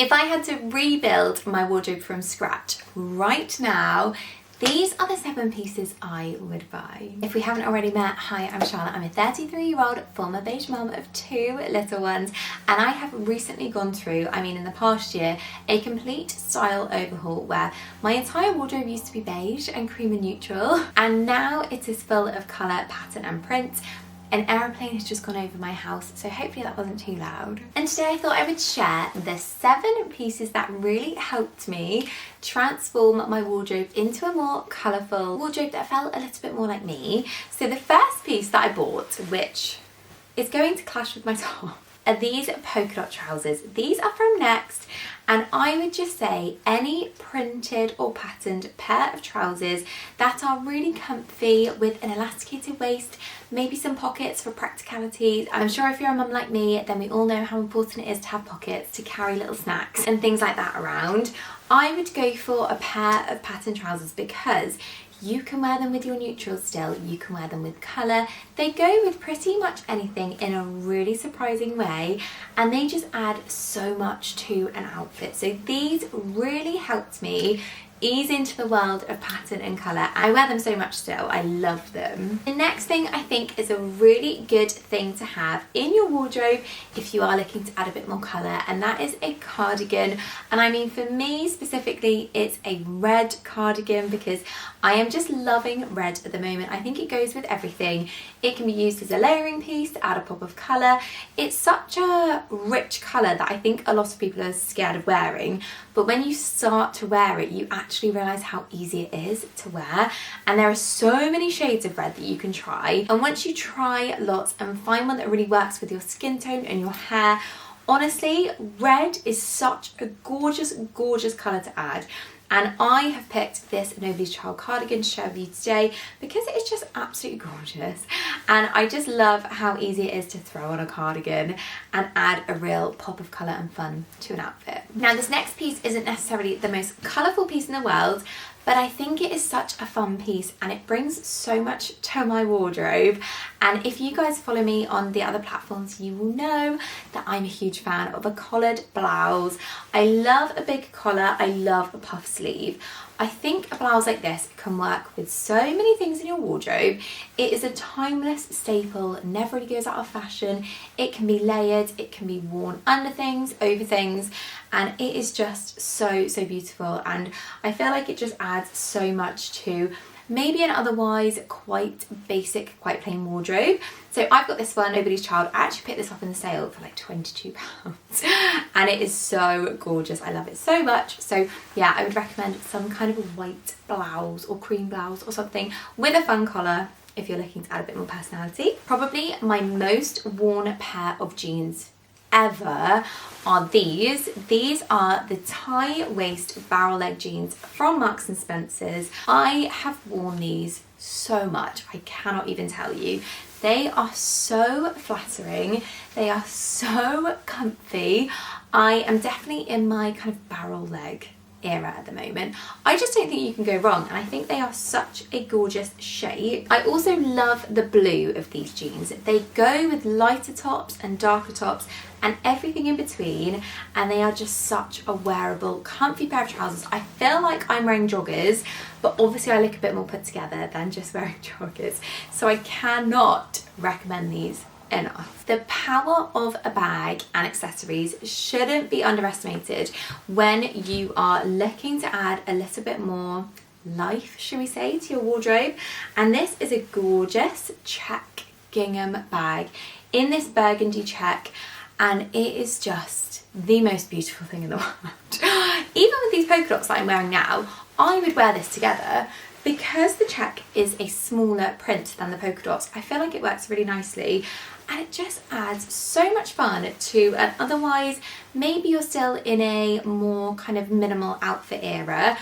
If I had to rebuild my wardrobe from scratch right now, these are the 7 pieces I would buy. If we haven't already met, hi, I'm Charlotte. I'm a 33-year-old former beige mum of 2 little ones, and I have recently gone through, in the past year, a complete style overhaul where my entire wardrobe used to be beige and cream and neutral, and now it is full of colour, pattern and print. An aeroplane has just gone over my house, so hopefully that wasn't too loud. And today I thought I would share the 7 pieces that really helped me transform my wardrobe into a more colourful wardrobe that felt a little bit more like me. So the first piece that I bought, which is going to clash with my top, are these polka dot trousers. These are from Next, and I would just say any printed or patterned pair of trousers that are really comfy with an elasticated waist, maybe some pockets for practicalities. I'm sure if you're a mum like me, then we all know how important it is to have pockets to carry little snacks and things like that around. I would go for a pair of patterned trousers because you can wear them with your neutrals still, you can wear them with colour. They go with pretty much anything in a really surprising way, and they just add so much to an outfit. So these really helped me ease into the world of pattern and colour. I wear them so much still, I love them. The next thing I think is a really good thing to have in your wardrobe if you are looking to add a bit more colour, and that is a cardigan. And for me specifically, it's a red cardigan because I am just loving red at the moment. I think it goes with everything. It can be used as a layering piece to add a pop of colour. It's such a rich colour that I think a lot of people are scared of wearing, but when you start to wear it, you actually realise how easy it is to wear, and there are so many shades of red that you can try. And once you try lots and find one that really works with your skin tone and your hair, honestly, red is such a gorgeous, gorgeous colour to add. And I have picked this Nobody's Child cardigan to share with you today because it is just absolutely gorgeous. And I just love how easy it is to throw on a cardigan and add a real pop of colour and fun to an outfit. Now, this next piece isn't necessarily the most colourful piece in the world, but I think it is such a fun piece and it brings so much to my wardrobe. And if you guys follow me on the other platforms, you will know that I'm a huge fan of a collared blouse. I love a big collar, I love a puff sleeve. I think a blouse like this can work with so many things in your wardrobe. It is a timeless staple, never really goes out of fashion. It can be layered, it can be worn under things, over things, and it is just so, so beautiful. And I feel like it just adds so much to maybe an otherwise quite basic, quite plain wardrobe. So I've got this one, Nobody's Child. I actually picked this up in the sale for like £22 and it is so gorgeous. I love it so much. So yeah, I would recommend some kind of a white blouse or cream blouse or something with a fun collar if you're looking to add a bit more personality. Probably my most worn pair of jeans ever are these. These are the tie waist barrel leg jeans from Marks and Spencer's. I have worn these so much, I cannot even tell you. They are so flattering, they are so comfy. I am definitely in my kind of barrel leg era at the moment. I just don't think you can go wrong, and I think they are such a gorgeous shape. I also love the blue of these jeans. They go with lighter tops and darker tops and everything in between, and they are just such a wearable, comfy pair of trousers. I feel like I'm wearing joggers, but obviously I look a bit more put together than just wearing joggers, so I cannot recommend these enough. The power of a bag and accessories shouldn't be underestimated when you are looking to add a little bit more life, shall we say, to your wardrobe. And this is a gorgeous check gingham bag in this burgundy check, and it is just the most beautiful thing in the world. Even with these polka dots that I'm wearing now, I would wear this together. Because the check is a smaller print than the polka dots, I feel like it works really nicely, and it just adds so much fun to an otherwise, maybe you're still in a more kind of minimal outfit era.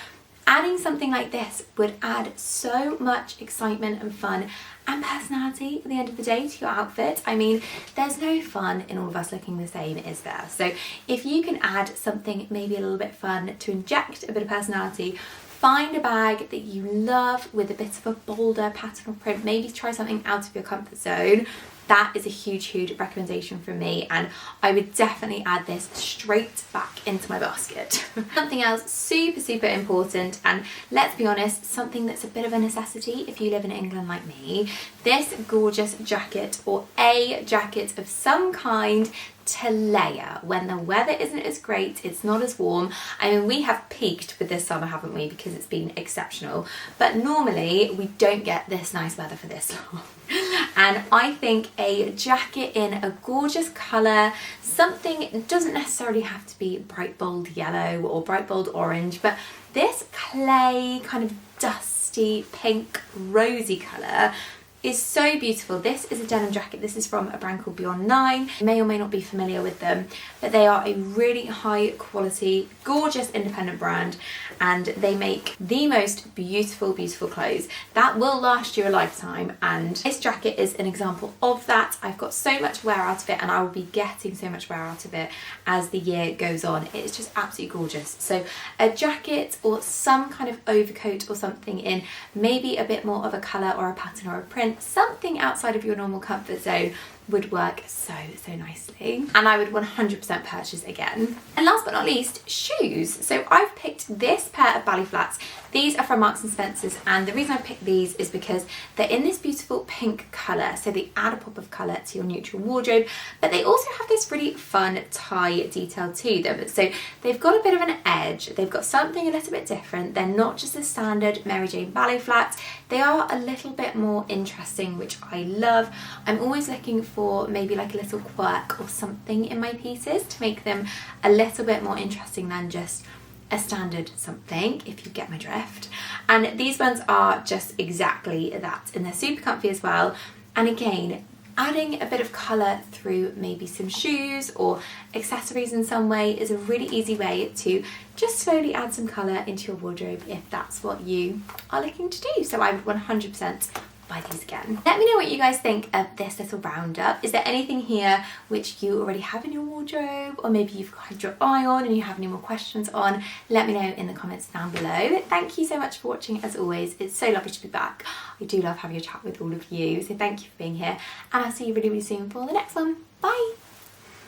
Adding something like this would add so much excitement and fun and personality at the end of the day to your outfit. There's no fun in all of us looking the same, is there? So if you can add something maybe a little bit fun to inject a bit of personality, find a bag that you love with a bit of a bolder pattern or print, maybe try something out of your comfort zone. that is a huge recommendation from me, and I would definitely add this straight back into my basket. Something else super important, and let's be honest, something that's a bit of a necessity if you live in England like me, this gorgeous jacket, or a jacket of some kind, to layer when the weather isn't as great, it's not as warm. I mean, we have peaked with this summer, haven't we, because it's been exceptional, but normally we don't get this nice weather for this long. And I think a jacket in a gorgeous colour, something, it doesn't necessarily have to be bright bold yellow or bright bold orange, but this clay kind of dusty pink rosy colour is so beautiful. This is a denim jacket. This is from a brand called Beyond 9. You may or may not be familiar with them, but they are a really high quality, gorgeous independent brand, and they make the most beautiful clothes that will last you a lifetime, and this jacket is an example of that. I've got so much wear out of it, and I will be getting so much wear out of it as the year goes on. It's just absolutely gorgeous. So a jacket or some kind of overcoat or something in maybe a bit more of a colour or a pattern or a print, something outside of your normal comfort zone, would work so nicely, and I would 100% purchase again. And last but not least, shoes. So I've picked this pair of ballet flats. These are from Marks and Spencer's, and the reason I picked these is because they're in this beautiful pink colour, so they add a pop of colour to your neutral wardrobe, but they also have this really fun tie detail to them. So they've got a bit of an edge, they've got something a little bit different. They're not just a standard Mary Jane ballet flats, they are a little bit more interesting, which I love. I'm always looking for maybe like a little quirk or something in my pieces to make them a little bit more interesting than just a standard something, if you get my drift. And these ones are just exactly that, and they're super comfy as well. And again, adding a bit of colour through maybe some shoes or accessories in some way is a really easy way to just slowly add some colour into your wardrobe if that's what you are looking to do. So I would 100% buy these again. Let me know what you guys think of this little roundup. Is there anything here which you already have in your wardrobe, or maybe you've had your eye on and you have any more questions on? Let me know in the comments down below. Thank you so much for watching as always. It's so lovely to be back. I do love having a chat with all of you, so thank you for being here, and I'll see you really soon for the next one. Bye!